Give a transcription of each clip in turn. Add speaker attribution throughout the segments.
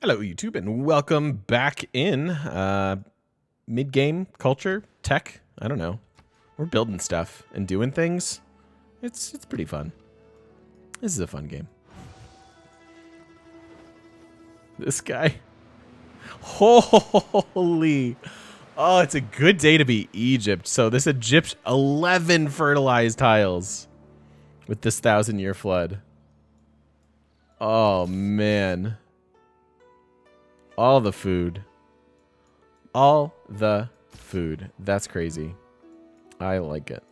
Speaker 1: Hello, YouTube, and welcome back in mid-game culture, tech. I don't know. We're building stuff and doing things. It's pretty fun. This is a fun game. This guy. Holy. Oh, it's a good day to be Egypt. So this Egypt, 11 fertilized tiles with this 1,000-year flood. Oh, man. All the food. All the food. That's crazy. I like it.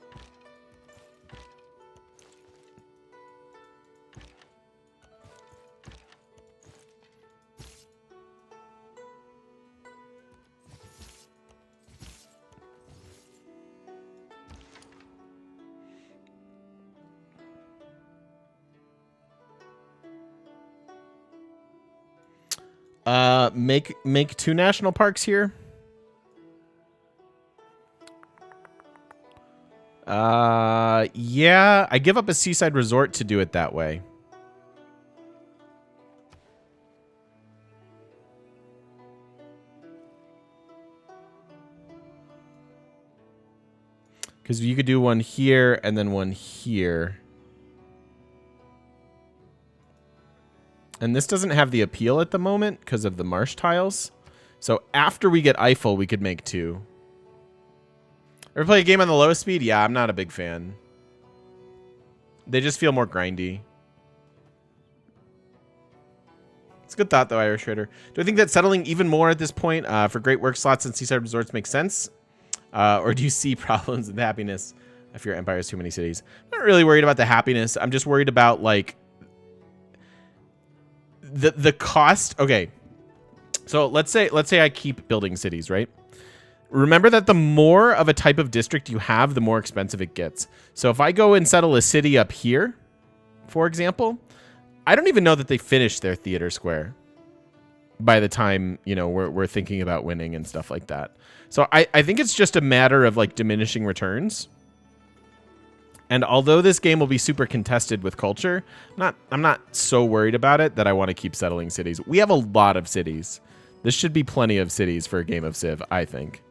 Speaker 1: Make 2 national parks here. Yeah, I give up a seaside resort to do it that way. Because you could do one here and then one here. And this doesn't have the appeal at the moment because of the marsh tiles. So after we get Eiffel, we could make 2. Ever play a game on the lowest speed? Yeah, I'm not a big fan. They just feel more grindy. It's a good thought, though, Irish Raider. Do I think that settling even more at this point for great work slots and seaside resorts makes sense? Or do you see problems with happiness if your empire has too many cities? I'm not really worried about the happiness. I'm just worried about, like, the cost. Okay, so let's say I keep building cities, right? Remember that the more of a type of district you have, the more expensive it gets. So if I go and settle a city up here, for example, I don't even know that they finish their theater square by the time, you know, we're thinking about winning and stuff like that. So I think it's just a matter of, like, diminishing returns. And although this game will be super contested with culture, I'm not so worried about it that I want to keep settling cities. We have a lot of cities. This should be plenty of cities for a game of Civ, I think.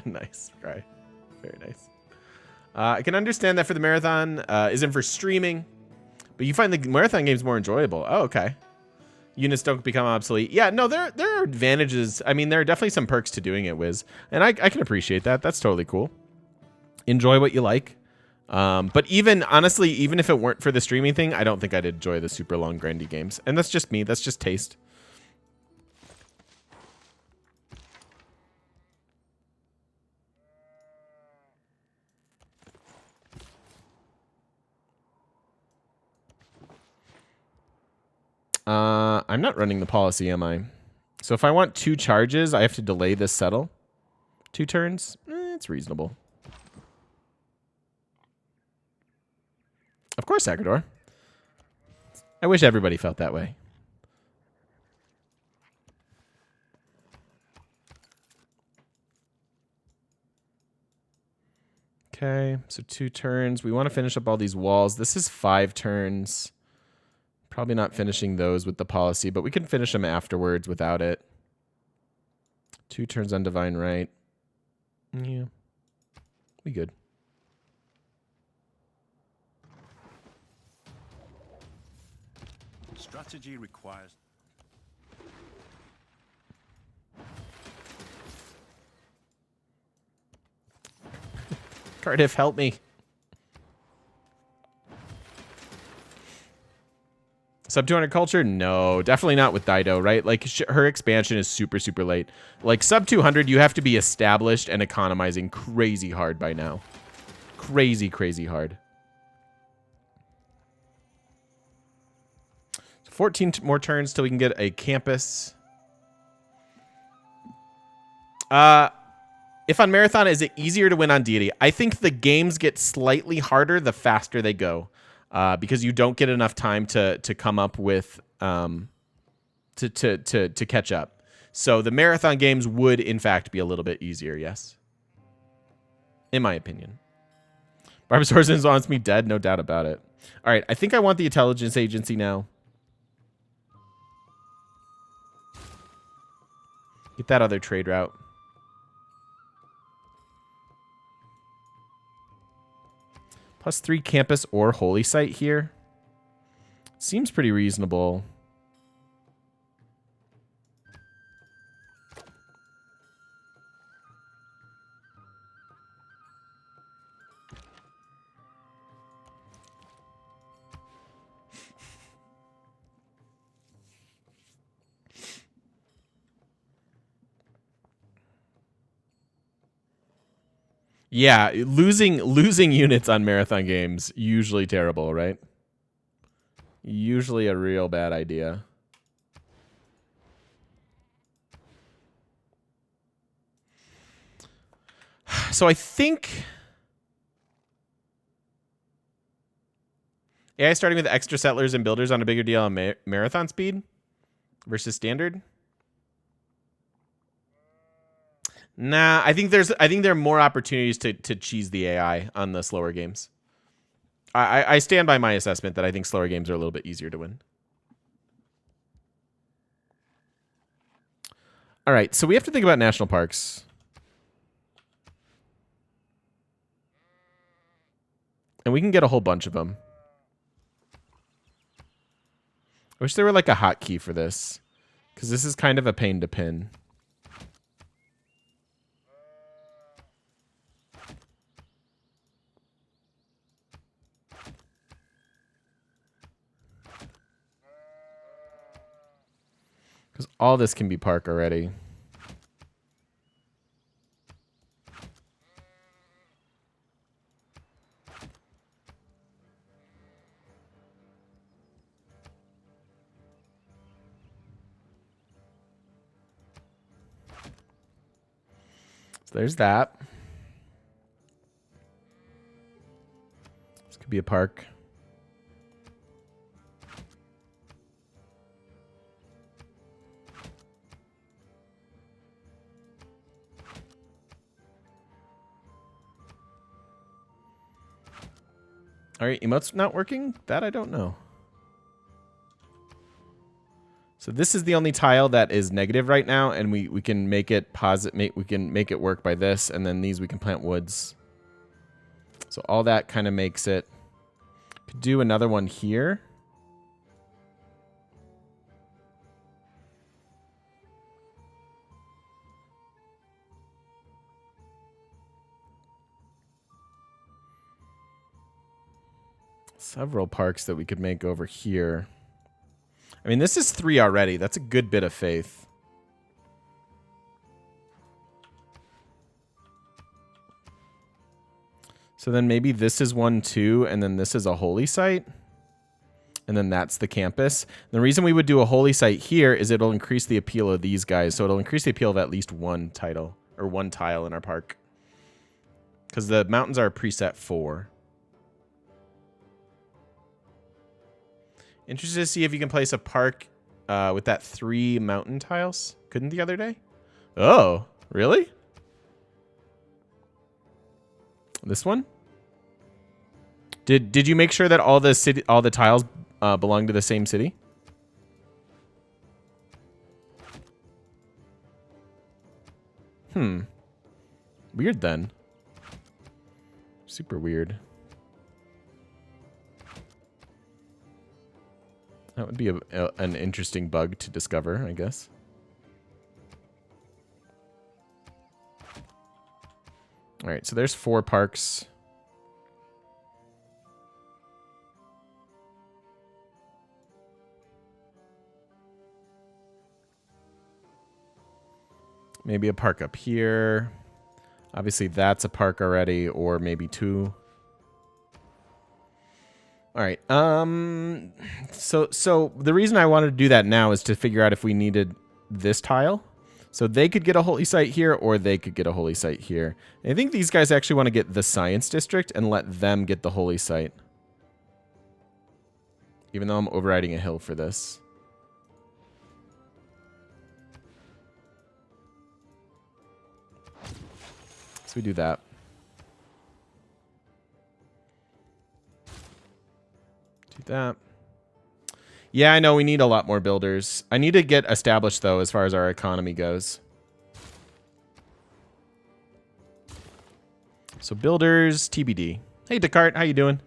Speaker 1: Nice. Right. Very nice. I can understand that for the marathon isn't for streaming, but you find the marathon games more enjoyable. Oh, okay. Units don't become obsolete. Yeah, no, there are advantages. I mean, there are definitely some perks to doing it, Wiz. And I can appreciate that. That's totally cool. Enjoy what you like. But even, honestly, even if it weren't for the streaming thing, I don't think I'd enjoy the super long, grindy games. And that's just me. That's just taste. I'm not running the policy, am I? So if I want 2 charges, I have to delay this settle. 2 turns? It's reasonable. Of course, Agador. I wish everybody felt that way. Okay, so 2 turns. We want to finish up all these walls. This is 5 turns. Probably not finishing those with the policy, but we can finish them afterwards without it. 2 turns on Divine Right. Yeah. We good.
Speaker 2: Strategy requires...
Speaker 1: Cardiff, help me. Sub 200 culture? No, definitely not with Dido, right? Like, her expansion is super, super late. Like, sub 200, you have to be established and economizing crazy hard by now. Crazy, crazy hard. 14 more turns till we can get a campus. If on Marathon, is it easier to win on Deity? I think the games get slightly harder the faster they go. because you don't get enough time to come up with to catch up. So the marathon games would in fact be a little bit easier, yes, in my opinion. Barbara Sorensen wants me dead, no doubt about it. All right, I think I want the intelligence agency now. Get that other trade route. +3 campus or holy site here. Seems pretty reasonable. Yeah, losing units on marathon games, usually terrible, right? Usually a real bad idea. So I think AI starting with extra settlers and builders on a bigger deal on marathon speed versus standard. Nah, I think there are more opportunities to cheese the AI on the slower games. I stand by my assessment that I think slower games are a little bit easier to win. All right, so we have to think about national parks. And we can get a whole bunch of them. I wish there were like a hotkey for this, because this is kind of a pain to pin. Because all this can be park already. So there's that. This could be a park. All right, emote's not working? That I don't know. So this is the only tile that is negative right now, and we can make it positive. We can make it work by this, and then these we can plant woods. So all that kind of makes it. Could do another one here. Several parks that we could make over here. I mean, this is 3 already. That's a good bit of faith. So then maybe this is 1, 2, and then this is a holy site. And then that's the campus. The reason we would do a holy site here is it'll increase the appeal of these guys. So it'll increase the appeal of at least one title or one tile in our park. Because the mountains are preset 4. Interested to see if you can place a park with that 3 mountain tiles. Couldn't the other day? Oh, really? This one? Did you make sure that all the tiles belong to the same city? Weird then. Super weird. That would be an interesting bug to discover, I guess. All right, so there's 4 parks. Maybe a park up here. Obviously, that's a park already, or maybe 2. All right. So the reason I wanted to do that now is to figure out if we needed this tile. So they could get a holy site here, or they could get a holy site here. And I think these guys actually want to get the science district and let them get the holy site. Even though I'm overriding a hill for this. So we do that. Do that. Yeah, I know we need a lot more builders. I need to get established, though, as far as our economy goes. So builders, TBD. Hey, Descartes, how you doing?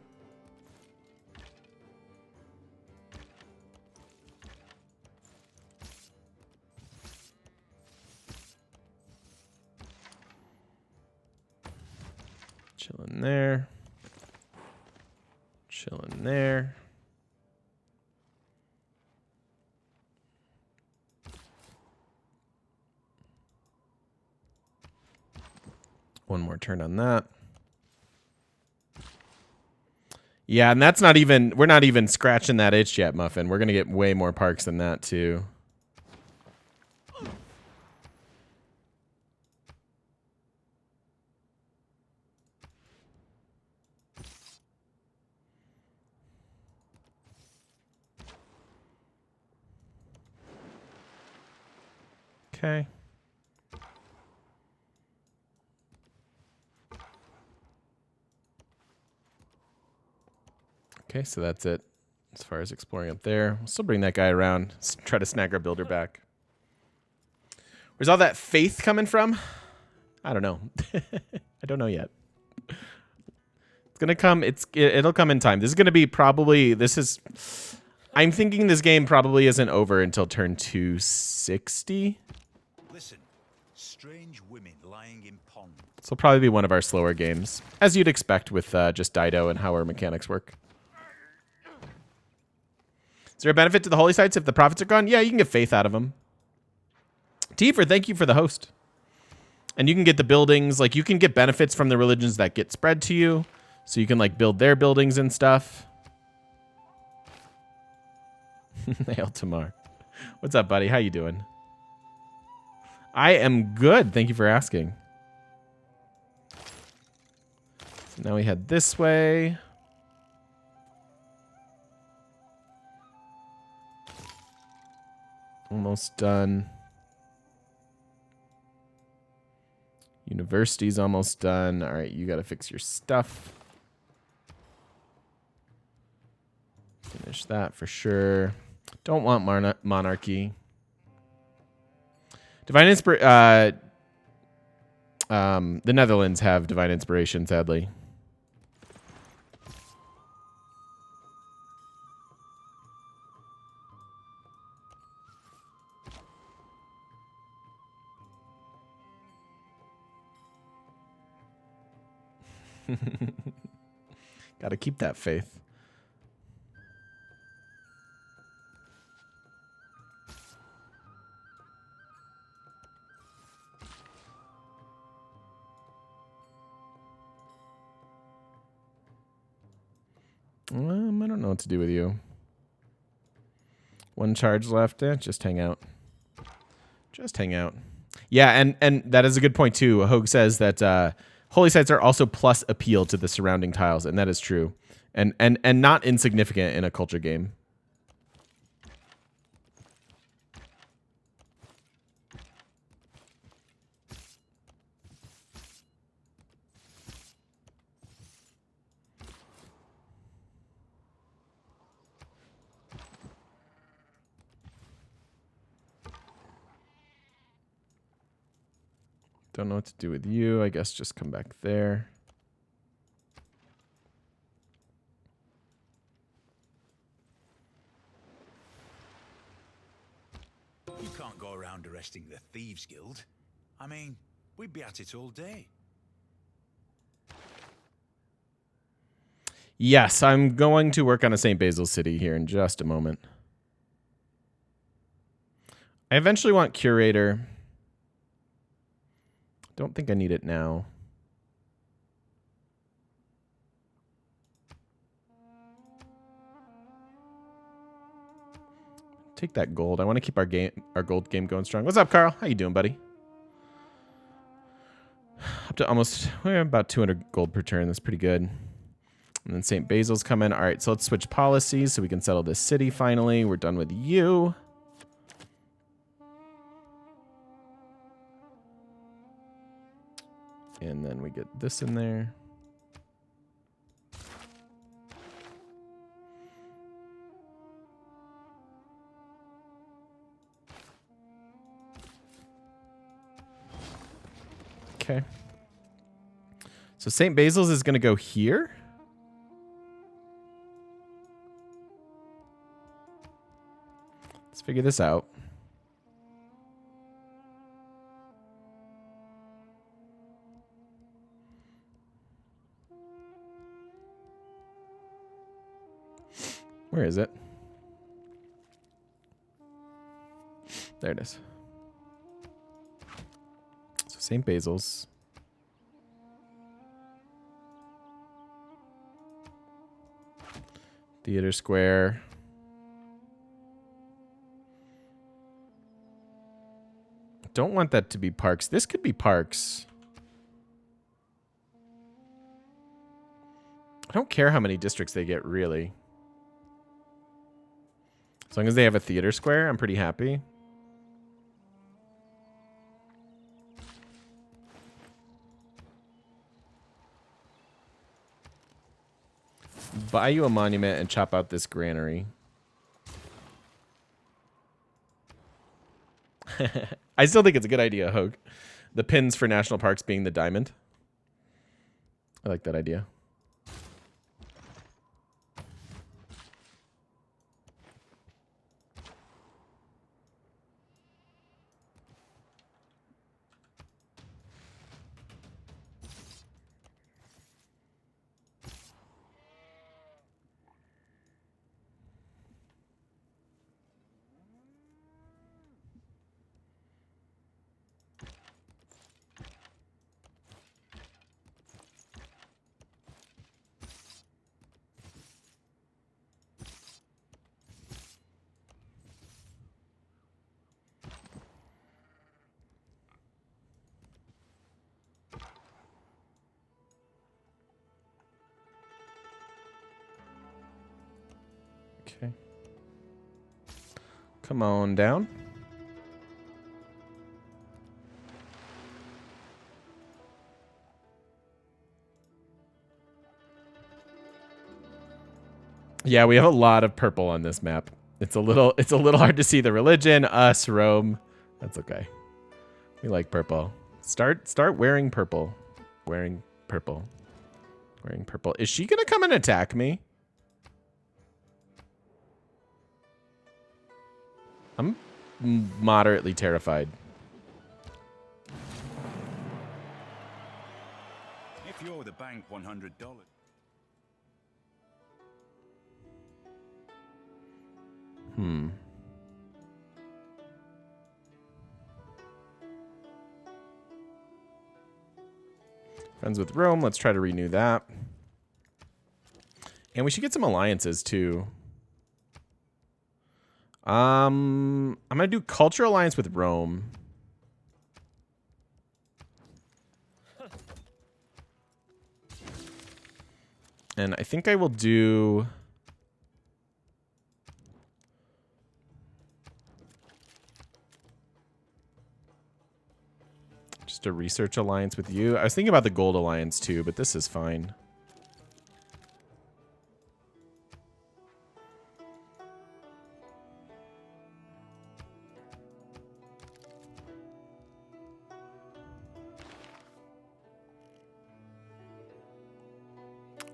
Speaker 1: Chilling there. Chilling there. One more turn on that. Yeah, and that's not even, we're not even scratching that itch yet, Muffin. We're going to get way more parks than that, too. Okay. Okay, so that's it as far as exploring up there. We'll still bring that guy around. Let's try to snag our builder back. Where's all that faith coming from? I don't know. I don't know yet. It's gonna come. It'll come in time. This is gonna be probably. I'm thinking this game probably isn't over until turn 260.
Speaker 2: Listen, strange women lying in pond.
Speaker 1: This will probably be one of our slower games, as you'd expect with just Dido and how our mechanics work. Is there a benefit to the holy sites if the prophets are gone? Yeah, you can get faith out of them. Tifer, thank you for the host. And you can get the buildings. Like, you can get benefits from the religions that get spread to you. So you can, like, build their buildings and stuff. Hail Tamar. What's up, buddy? How you doing? I am good. Thank you for asking. So now we head this way. Almost done. University's almost done. All right, you got to fix your stuff. Finish that for sure. Don't want monarchy. Divine inspiration. The Netherlands have divine inspiration, sadly. Got to keep that faith. I don't know what to do with you. One charge left. Just hang out. Just hang out. Yeah, and that is a good point too. Hogue says that holy sites are also plus appeal to the surrounding tiles, and that is true. And not insignificant in a culture game. Don't know what to do with you. I guess just come back there.
Speaker 2: You can't go around arresting the Thieves Guild. I mean, we'd be at it all day.
Speaker 1: Yes, I'm going to work on a St. Basil City here in just a moment. I eventually want Curator. Don't think I need it now. Take that gold. I want to keep our gold game going strong. What's up, Carl? How you doing, buddy? Up to almost about 200 gold per turn. That's pretty good. And then St. Basil's coming. All right, so let's switch policies so we can settle this city finally. We're done with you. And then we get this in there. Okay. So St. Basil's is going to go here. Let's figure this out. Where is it? There it is. So St. Basil's. Theater Square. Don't want that to be parks. This could be parks. I don't care how many districts they get, really. As long as they have a theater square, I'm pretty happy. Buy you a monument and chop out this granary. I still think it's a good idea, Hogue. The pins for national parks being the diamond. I like that idea. Okay. Come on down. Yeah, we have a lot of purple on this map. It's a little hard to see the religion, us, Rome. That's okay. We like purple. Start wearing purple. Wearing purple. Wearing purple. Is she gonna come and attack me? I'm moderately terrified.
Speaker 2: If you're the bank $100.
Speaker 1: Friends with Rome. Let's try to renew that. And we should get some alliances too. I'm gonna do cultural alliance with Rome. And I think I will do just a research alliance with you. I was thinking about the gold alliance too, but this is fine.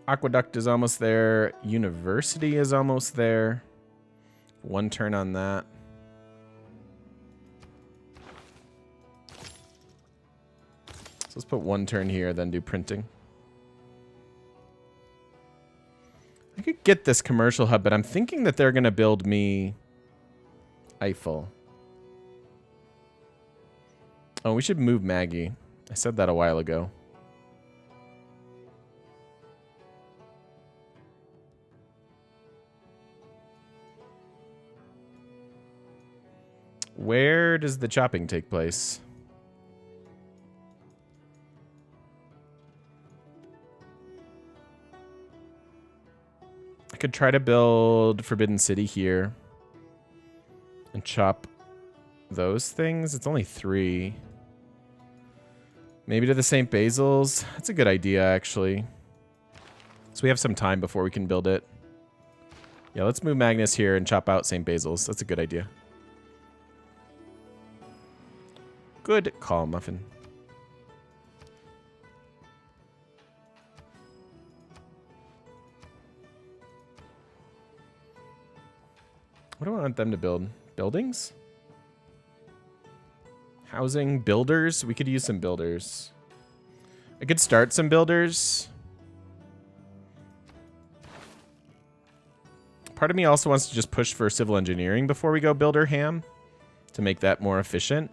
Speaker 1: Aqueduct is almost there. University is almost there. One turn on that. So let's put one turn here, then do printing. I could get this commercial hub, but I'm thinking that they're going to build me Eiffel. Oh, we should move Maggie. I said that a while ago. Where does the chopping take place? could try to build Forbidden City here. And chop those things. It's only 3. Maybe to the St. Basil's. That's a good idea, actually. So we have some time before we can build it. Yeah, let's move Magnus here and chop out St. Basil's. That's a good idea. Good call, Muffin. What do I want them to build? Buildings? Housing? Builders? We could use some builders. I could start some builders. Part of me also wants to just push for civil engineering before we go builder ham to make that more efficient.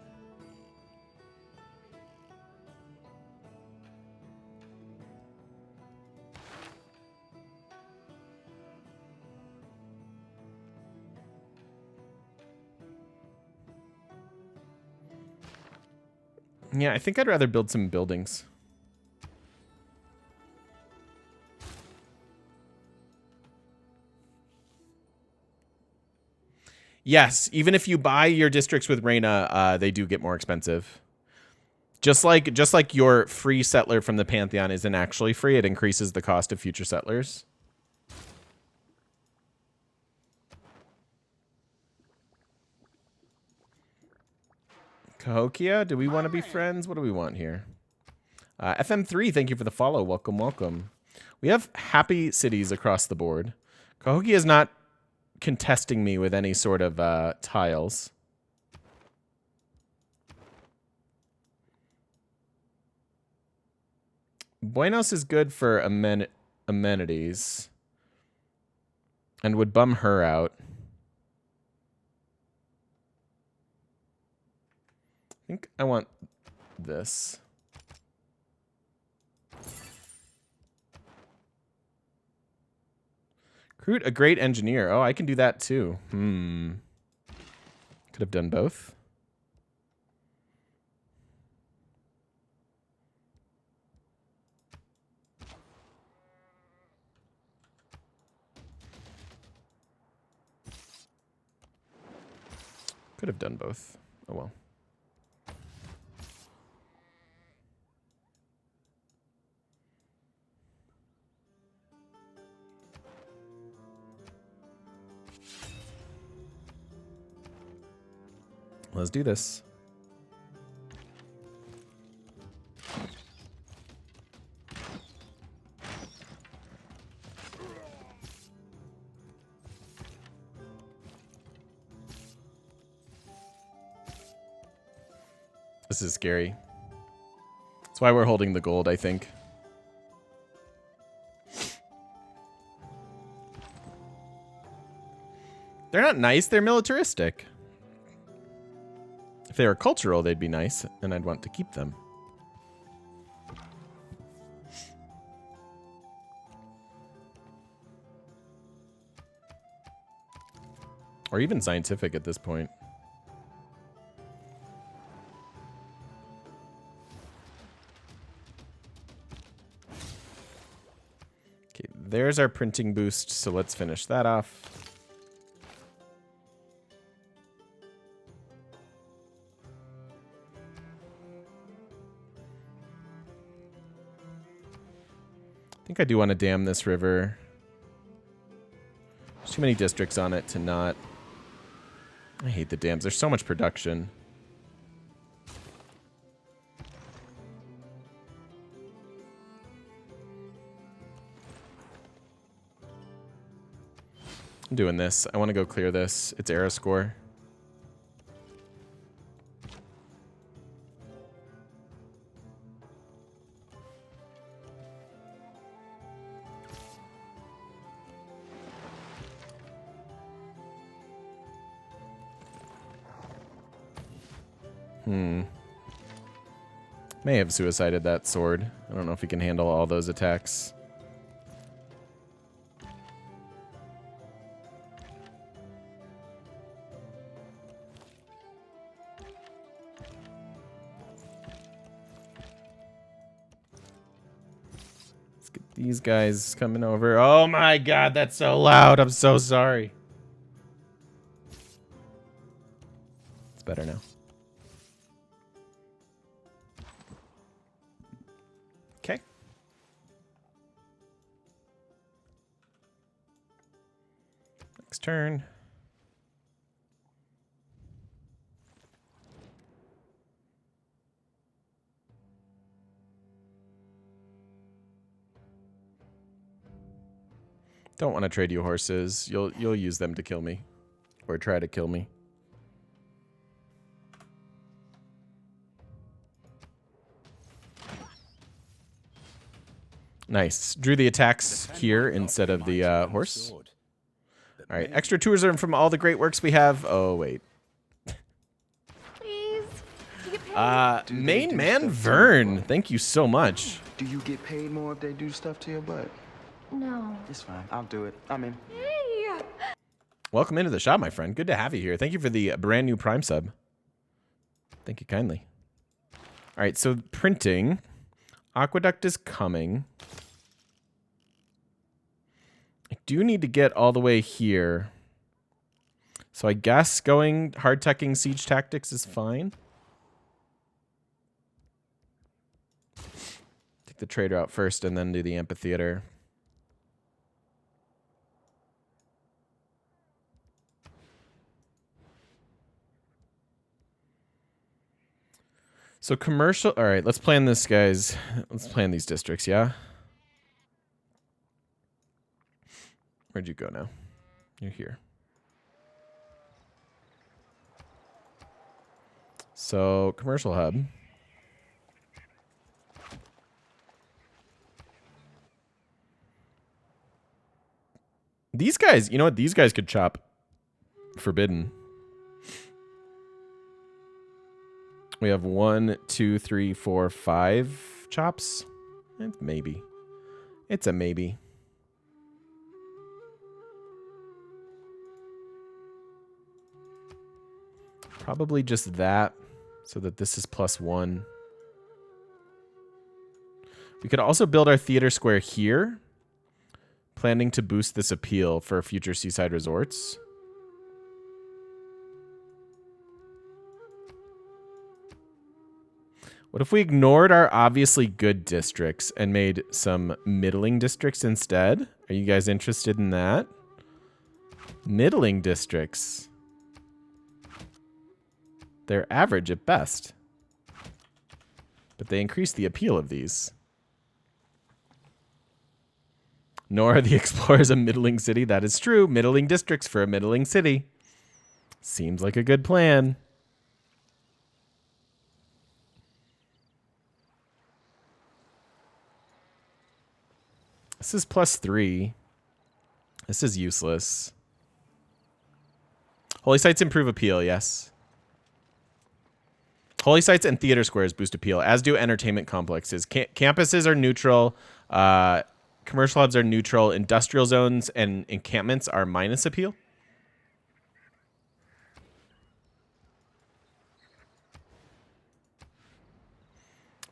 Speaker 1: Yeah, I think I'd rather build some buildings. Yes, even if you buy your districts with Reina, they do get more expensive. Just like your free settler from the Pantheon isn't actually free, it increases the cost of future settlers. Cahokia, do we want to be friends? What do we want here? FM3, thank you for the follow. Welcome, welcome. We have happy cities across the board. Cahokia is not contesting me with any sort of tiles. Buenos is good for amenities and would bum her out. I think I want this. Recruit a great engineer. Oh, I can do that too. Could have done both. Could have done both. Oh well. Let's do this. This is scary. That's why we're holding the gold, I think. They're not nice, they're militaristic. If they were cultural, they'd be nice, and I'd want to keep them. Or even scientific at this point. Okay, there's our printing boost, so let's finish that off. I think I do want to dam this river. There's too many districts on it to not. I hate the dams. There's so much production. I'm doing this. I want to go clear this. It's era score. May have suicided that sword. I don't know if he can handle all those attacks. Let's get These guys coming over. Oh my god, that's so loud. I'm so sorry. It's better now. Okay. Next turn. Don't want to trade you horses. You'll use them to kill me. Or try to kill me. Nice. Drew the attacks here instead of the horse. All right. Extra tourism from all the great works we have. Oh, wait.
Speaker 3: Please. Do you get paid?
Speaker 1: Main man Vern. Thank you so much.
Speaker 4: Do you get paid more if they do stuff to your butt?
Speaker 3: No.
Speaker 4: It's fine. I'll do it. I'm in.
Speaker 3: Hey.
Speaker 1: Welcome into the shop, my friend. Good to have you here. Thank you for the brand new Prime sub. Thank you kindly. All right, so printing. Aqueduct is coming. I do need to get all the way here. So I guess going hard-teching siege tactics is fine. Take the trader out first and then do the amphitheater. So commercial, all right, let's plan this, guys. Let's plan these districts, yeah? Where'd you go now? You're here. So commercial hub. These guys, you know what? These guys could chop Forbidden. We have 1, 2, 3, 4, 5 chops. Maybe. It's a maybe. Probably just that, so that this is +1. We could also build our theater square here, planning to boost this appeal for future seaside resorts. What if we ignored our obviously good districts and made some middling districts instead? Are you guys interested in that? Middling districts. They're average at best. But they increase the appeal of these. Nor are the Explorers a middling city. That is true. Middling districts for a middling city. Seems like a good plan. This is +3. This is useless. Holy sites improve appeal, yes. Holy sites and theater squares boost appeal, as do entertainment complexes. Campuses are neutral. Commercial hubs are neutral. Industrial zones and encampments are minus appeal.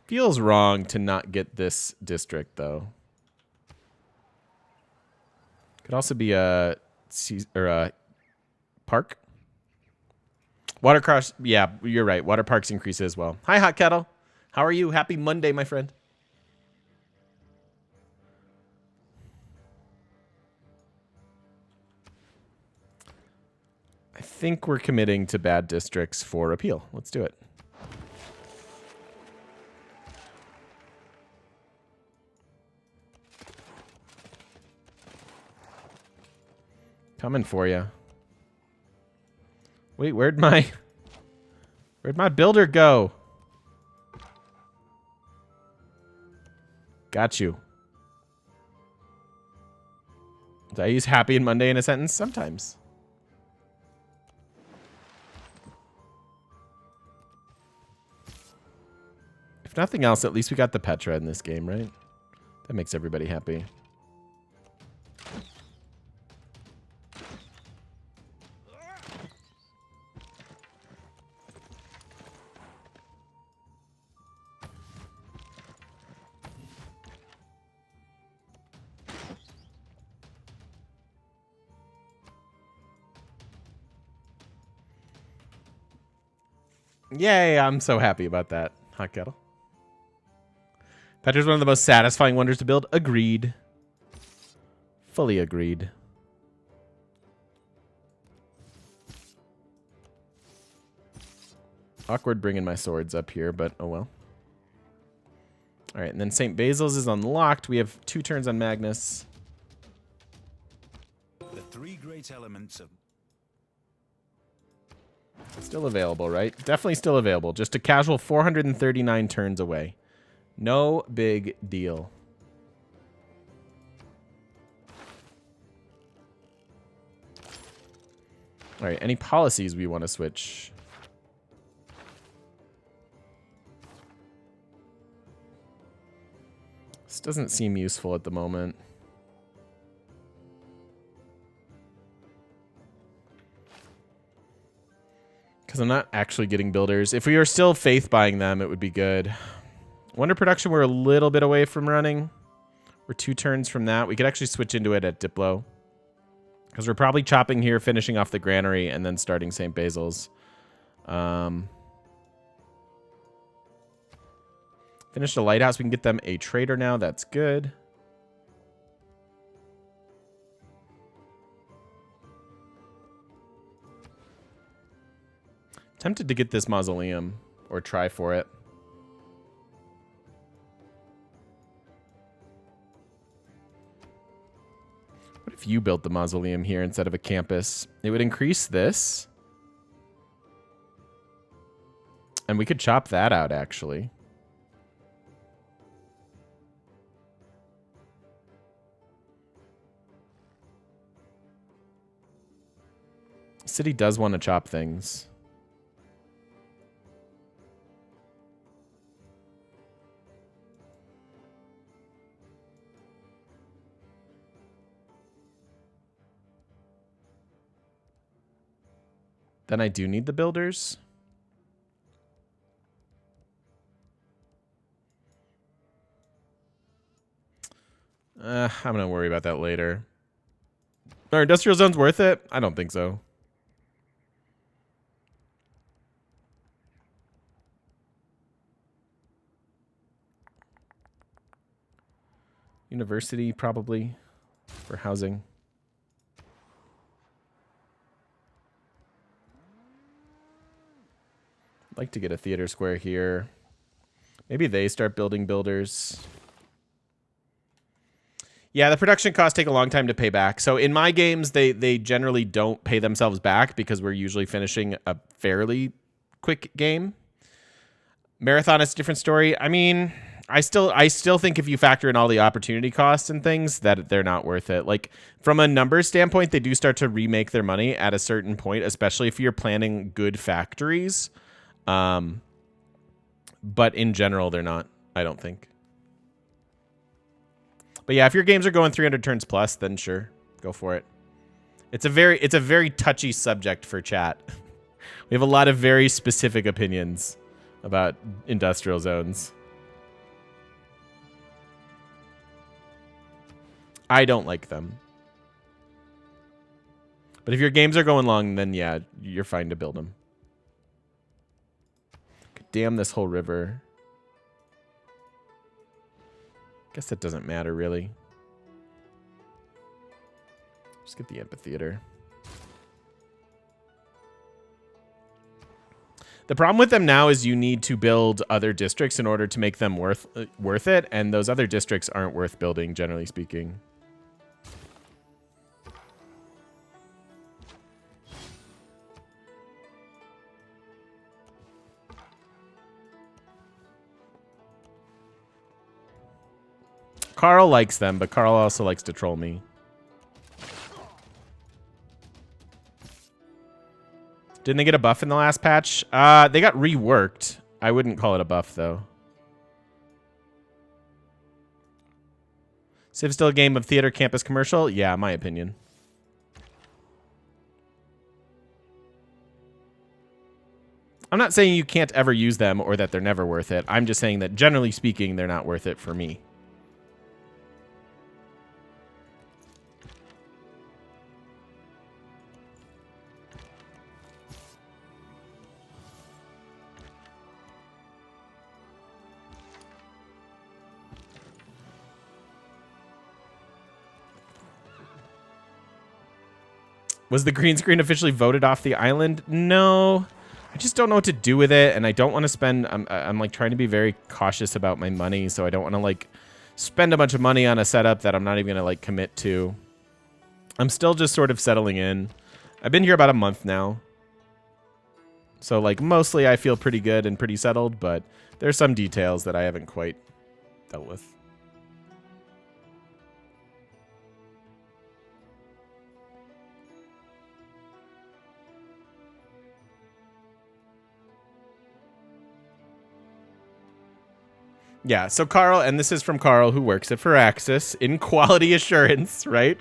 Speaker 1: Feels wrong to not get this district, though. Could also be a park. Water cross. Yeah, you're right. Water parks increase as well. Hi, Hot Kettle. How are you? Happy Monday, my friend. I think we're committing to bad districts for appeal. Let's do it. Coming for you. Wait, where'd my builder go? Got you. Did I use happy and Monday in a sentence? Sometimes. If nothing else, at least we got the Petra in this game, right? That makes everybody happy. Yay, I'm so happy about that. Hot kettle. Petra's one of the most satisfying wonders to build. Agreed. Fully agreed. Awkward bringing my swords up here, but oh well. All right, and then St. Basil's is unlocked. We have 2 turns on Magnus.
Speaker 2: The 3 great elements of...
Speaker 1: Still available, right? Definitely still available. Just a casual 439 turns away. No big deal. All right, any policies we want to switch? This doesn't seem useful at the moment. Because I'm not actually getting builders. If we were still faith buying them, it would be good. Wonder production, we're a little bit away from running. We're 2 turns from that. We could actually switch into it at Diplo. Because we're probably chopping here, finishing off the granary, and then starting St. Basil's. Finish the lighthouse. We can get them a trader now. That's good. Tempted to get this mausoleum or try for it. What if you built the mausoleum here instead of a campus? It would increase this. And we could chop that out, actually. City does want to chop things. Then I do need the builders. I'm going to worry about that later. Are industrial zones worth it? I don't think so. University, probably, for housing. I'd like to get a theater square here. Maybe they start building builders. Yeah, the production costs take a long time to pay back. So in my games, they generally don't pay themselves back because we're usually finishing a fairly quick game. Marathon is a different story. I mean, I still think if you factor in all the opportunity costs and things, that they're not worth it. Like, from a numbers standpoint, they do start to remake their money at a certain point, especially if you're planning good factories. But in general, they're not, I don't think. But yeah, if your games are going 300 turns plus, then sure, go for it. It's a very touchy subject for chat. We have a lot of very specific opinions about industrial zones. I don't like them. But if your games are going long, then yeah, you're fine to build them. Damn this whole river. Guess that doesn't matter, really. Just get the amphitheater. The problem with them now is you need to build other districts in order to make them worth it, and those other districts aren't worth building, generally speaking. Carl likes them, but Carl also likes to troll me. Didn't they get a buff in the last patch? They got reworked. I wouldn't call it a buff, though. Civ still a game of theater, campus, commercial? Yeah, my opinion. I'm not saying you can't ever use them or that they're never worth it. I'm just saying that, generally speaking, they're not worth it for me. Was the green screen officially voted off the island? No. I just don't know what to do with it, and I don't want to spend... I'm like trying to be very cautious about my money, so I don't want to like spend a bunch of money on a setup that I'm not even going to like commit to. I'm still just sort of settling in. I've been here about a month now. So like mostly I feel pretty good and pretty settled, but there's some details that I haven't quite dealt with. Yeah, so Carl, and this is from Carl, who works at Firaxis in quality assurance, right?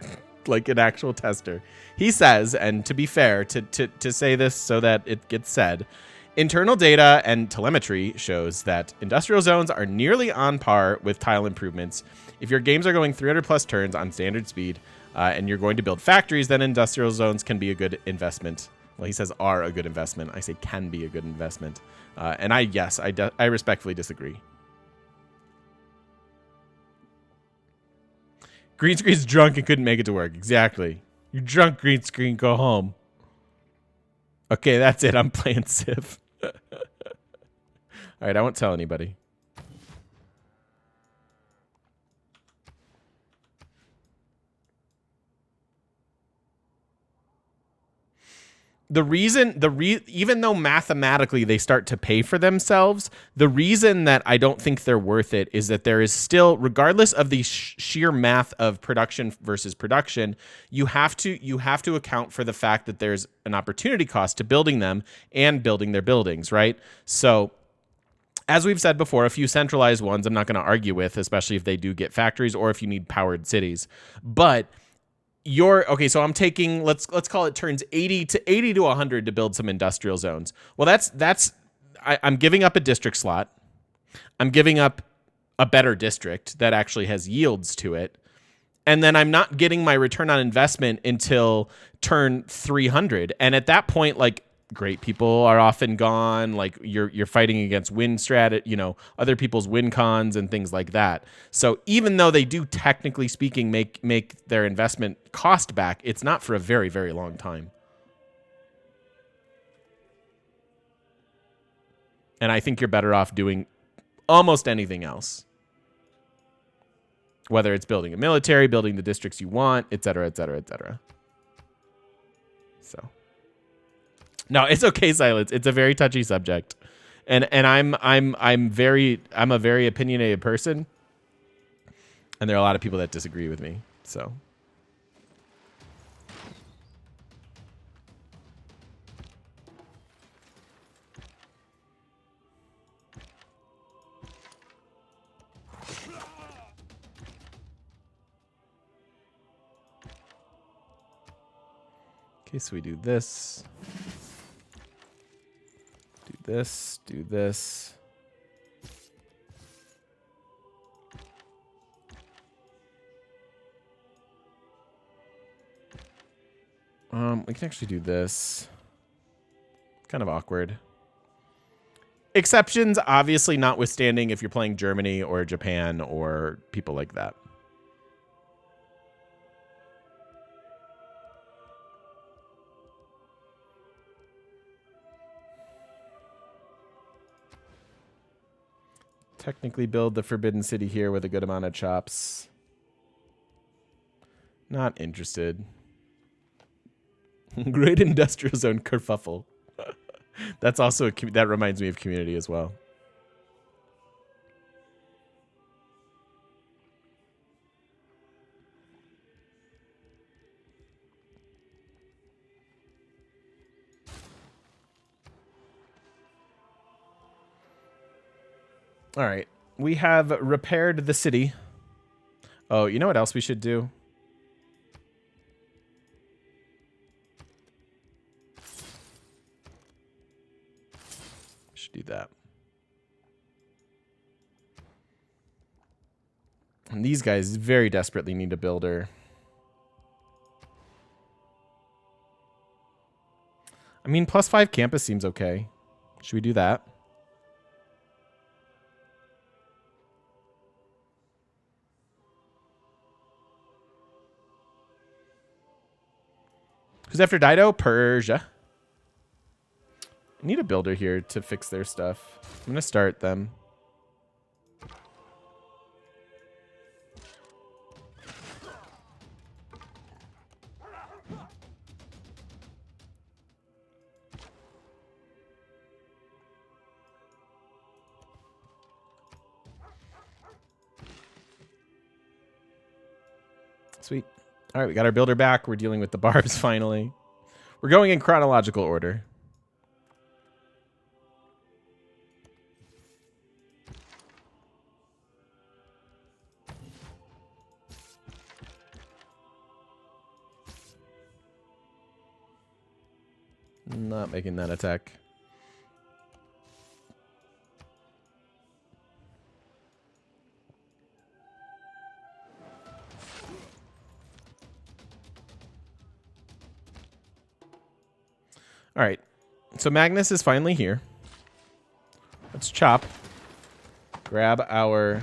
Speaker 1: Like an actual tester. He says, and to be fair, to say this so that it gets said, internal data and telemetry shows that industrial zones are nearly on par with tile improvements. If your games are going 300 plus turns on standard speed, and you're going to build factories, then industrial zones can be a good investment. Well, he says are a good investment. I say can be a good investment. And I respectfully disagree. Green screen's drunk and couldn't make it to work. Exactly. You're drunk, green screen. Go home. Okay, that's it. I'm playing Civ. All right, I won't tell anybody. The reason, even though mathematically they start to pay for themselves, the reason that I don't think they're worth it is that there is still, regardless of the sheer math of production versus production, you have to account for the fact that there's an opportunity cost to building them and building their buildings, right? So, as we've said before, a few centralized ones I'm not going to argue with, especially if they do get factories or if you need powered cities, but so I'm taking, let's call it turns 80 to 100 to build some industrial zones. Well, I'm giving up a district slot. I'm giving up a better district that actually has yields to it. And then I'm not getting my return on investment until turn 300. And at that point, like, great people are often gone. Like you're fighting against win other people's win cons and things like that. So even though they do technically speaking make their investment cost back, it's not for a very, very long time. And I think you're better off doing almost anything else. Whether it's building a military, building the districts you want, et cetera, et cetera, et cetera. So no, it's okay, Silence. It's a very touchy subject. And I'm a very opinionated person. And there are a lot of people that disagree with me. So okay, so we do this. Do this. We can actually do this. Kind of awkward. Exceptions, obviously, notwithstanding if you're playing Germany or Japan or people like that. Technically build the Forbidden City here with a good amount of chops. Not interested. Great industrial zone kerfuffle. That's also that reminds me of Community as well. All right. We have repaired the city. Oh, you know what else we should do? Should do that. And these guys very desperately need a builder. I mean, +5 campus seems okay. Should we do that? Who's after Dido? Persia. I need a builder here to fix their stuff. I'm going to start them. Sweet. All right, we got our builder back. We're dealing with the barbs finally. We're going in chronological order. Not making that attack. All right, so Magnus is finally here. Let's chop. Grab our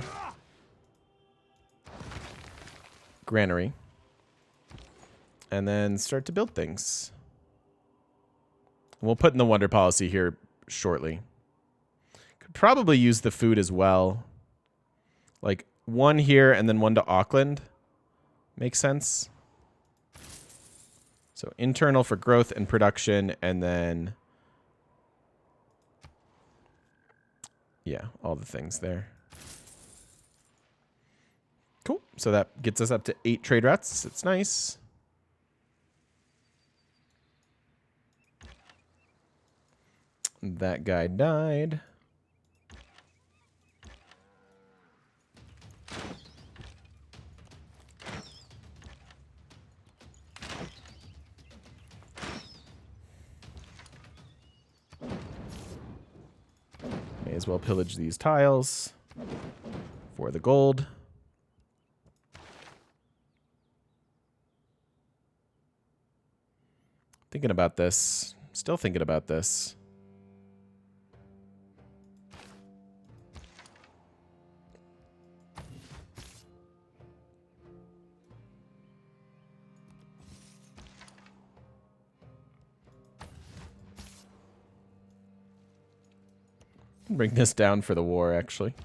Speaker 1: granary. And then start to build things. We'll put in the wonder policy here shortly. Could probably use the food as well. Like one here and then one to Auckland. Makes sense. So internal for growth and production, and then, yeah, all the things there. Cool. So that gets us up to 8 trade routes. It's nice. That guy died. May as well pillage these tiles for the gold. Thinking about this. Still thinking about this. Bring this down for the war, actually.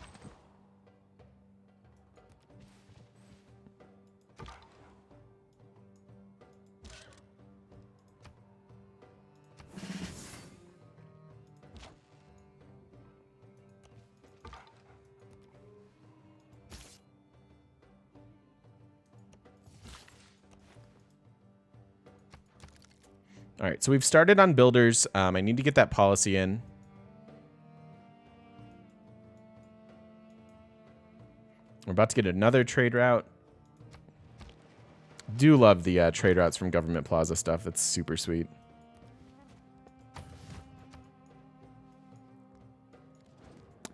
Speaker 1: All right, so we've started on builders. I need to get that policy in. We're about to get another trade route. Do love the trade routes from Government Plaza stuff. That's super sweet.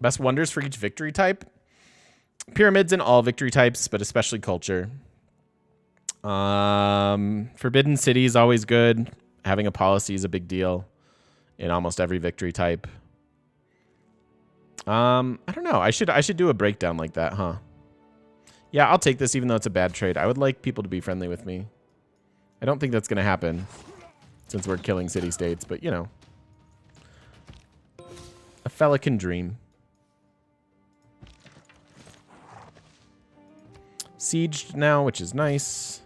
Speaker 1: Best wonders for each victory type. Pyramids in all victory types, but especially culture. Forbidden City is always good. Having a policy is a big deal in almost every victory type. I don't know. I should do a breakdown like that, huh? Yeah, I'll take this even though it's a bad trade. I would like people to be friendly with me. I don't think that's going to happen since we're killing city-states, but, you know. A fella can dream. Sieged now, which is nice.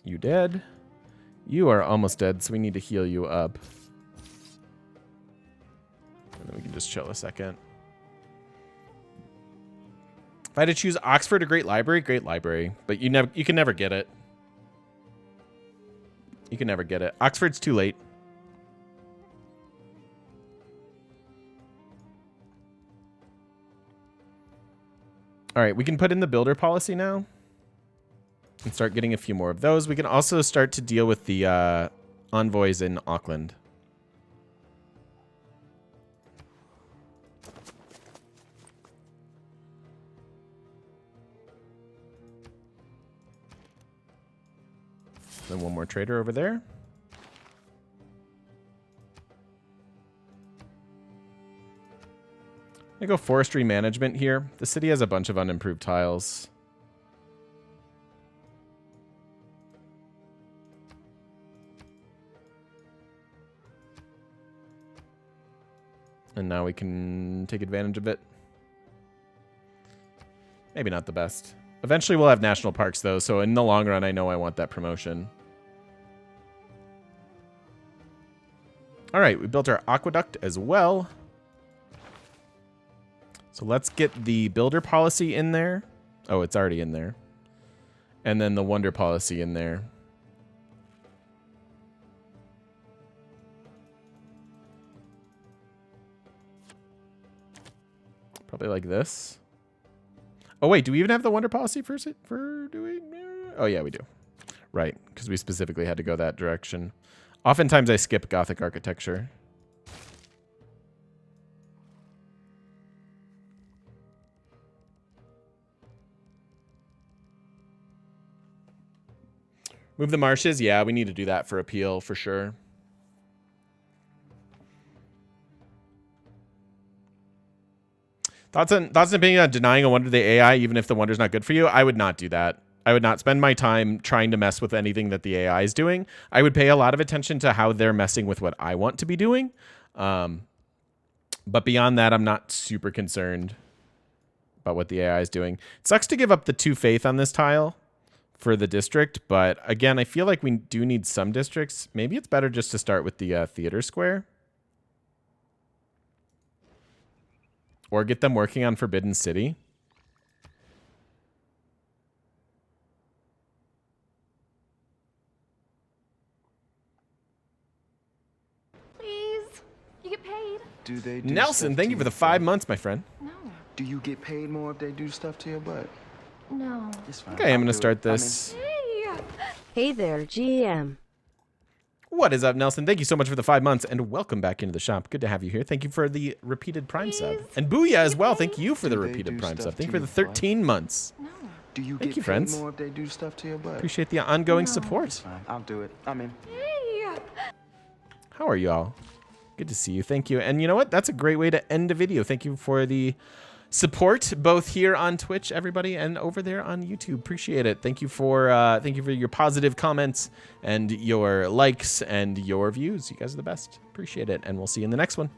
Speaker 1: You dead? You are almost dead, so we need to heal you up. And then we can just chill a second. If I had to choose Oxford or Great Library, but you can never get it. You can never get it. Oxford's too late. All right, we can put in the builder policy now. And start getting a few more of those. We can also start to deal with the envoys in Auckland. Then one more trader over there. I go forestry management here. The city has a bunch of unimproved tiles. And now we can take advantage of it. Maybe not the best. Eventually we'll have national parks though, so in the long run I know I want that promotion. Alright, we built our aqueduct as well. So let's get the builder policy in there. Oh, it's already in there. And then the wonder policy in there. Probably like this. Oh, wait, do we even have the wonder policy for doing? Oh, yeah, we do. Right, because we specifically had to go that direction. Oftentimes I skip Gothic architecture. Move the marshes? Yeah, we need to do that for appeal, for sure. Thoughts and opinion on denying a wonder to the AI even if the wonder's not good for you? I would not do that. I would not spend my time trying to mess with anything that the AI is doing. I would pay a lot of attention to how they're messing with what I want to be doing. But beyond that, I'm not super concerned about what the AI is doing. It sucks to give up the 2 faith on this tile for the district, but again, I feel like we do need some districts. Maybe it's better just to start with the theater square. Or get them working on Forbidden City.
Speaker 3: Please. You get paid.
Speaker 4: Do they do
Speaker 1: Nelson,
Speaker 4: stuff
Speaker 1: thank
Speaker 4: to
Speaker 1: you for the
Speaker 4: your
Speaker 1: 5
Speaker 4: butt?
Speaker 1: months, my friend.
Speaker 3: No.
Speaker 4: Do you get paid more if they do stuff to your butt?
Speaker 3: No.
Speaker 4: It's fine.
Speaker 1: Okay, I'm
Speaker 4: I'll
Speaker 1: going to
Speaker 4: do
Speaker 1: start
Speaker 4: it. I mean,
Speaker 1: this.
Speaker 3: Hey.
Speaker 5: Hey there, GM.
Speaker 1: What is up, Nelson? Thank you so much for the 5 months, and welcome back into the shop. Good to have you here. Thank you for the repeated Prime sub. And Booyah as well. Thank you for the
Speaker 4: Do they
Speaker 1: repeated
Speaker 4: do
Speaker 1: Prime
Speaker 4: stuff
Speaker 1: sub. Thank
Speaker 4: to
Speaker 1: you for the
Speaker 4: your butt?
Speaker 1: 13 months.
Speaker 3: No.
Speaker 4: do you
Speaker 1: Thank
Speaker 4: get
Speaker 1: you,
Speaker 4: paid
Speaker 1: friends.
Speaker 4: more if they do stuff to your butt?
Speaker 1: Appreciate the ongoing
Speaker 3: No.
Speaker 1: support.
Speaker 4: Fine. I'll do it. I mean,
Speaker 3: Hey.
Speaker 1: How are you all? Good to see you. Thank you. And you know what? That's a great way to end a video. Thank you for the support, both here on Twitch, everybody, and over there on YouTube. Appreciate it. Thank you for your positive comments and your likes and your views. You guys are the best. Appreciate it. And we'll see you in the next one.